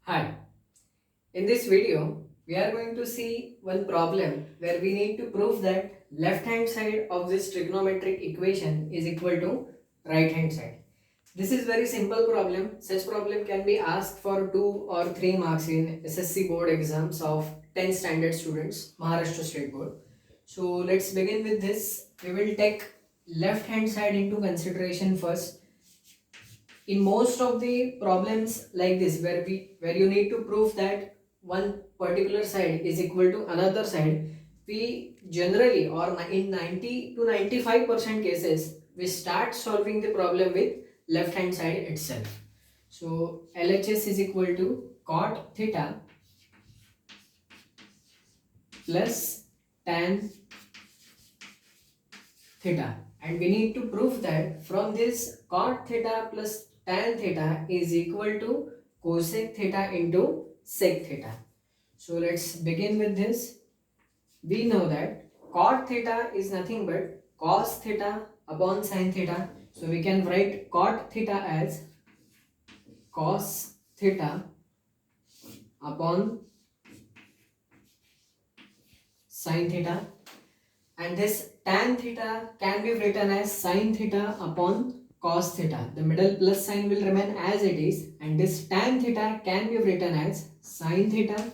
Hi, in this video we are going to see one problem where we need to prove that left hand side of this trigonometric equation is equal to right hand side. This is very simple problem. Such problem can be asked for 2 or 3 marks in SSC board exams of 10 standard students, Maharashtra state board. So let's begin with this. We will take left hand side into consideration first. In most of the problems like this where you need to prove that one particular side is equal to another side, we generally or in 90 to 95% cases we start solving the problem with left hand side itself. So LHS is equal to cot theta plus tan theta, and we need to prove that from this cot theta plus tan theta is equal to cosec theta into sec theta. So let's begin with this. We know that cot theta is nothing but cos theta upon sin theta. So we can write cot theta as cos theta upon sin theta, and this tan theta can be written as sin theta upon cos theta. The middle plus sign will remain as it is, and this tan theta can be written as sin theta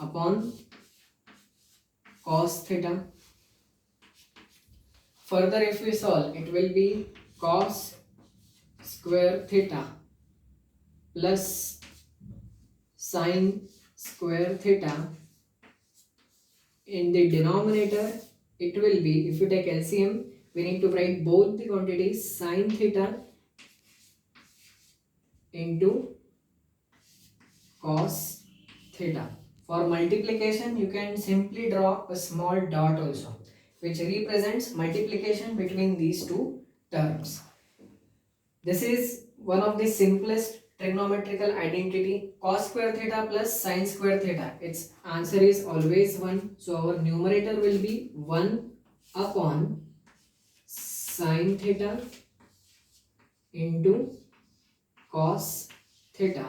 upon cos theta. Further, if we solve, it will be cos square theta plus sin square theta. In the denominator, it will be, if you take LCM, we need to write both the quantities sin theta into cos theta. For multiplication, you can simply draw a small dot also, which represents multiplication between these two terms. This is one of the simplest trigonometrical identity. Cos square theta plus sin square theta, its answer is always 1. So our numerator will be 1 upon sin theta into cos theta.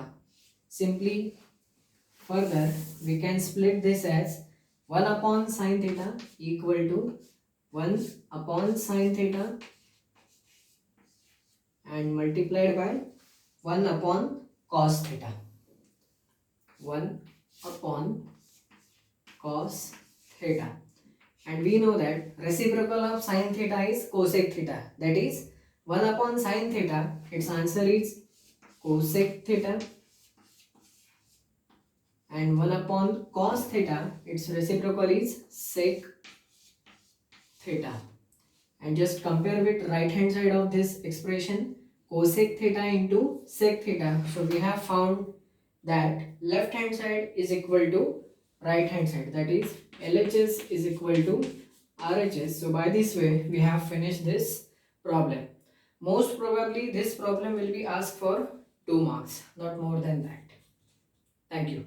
Simply further we can split this as 1 upon sin theta equal to 1 upon sin theta and multiplied by 1 upon cos theta. 1 upon cos theta. And we know that reciprocal of sin theta is cosec theta. That is 1 upon sin theta, its answer is cosec theta. And 1 upon cos theta, its reciprocal is sec theta. And just compare with right hand side of this expression, cosec theta into sec theta. So we have found that left hand side is equal to right hand side, that is LHS is equal to RHS. So by this way we have finished this problem. Most probably this problem will be asked for 2 marks, not more than that. Thank you.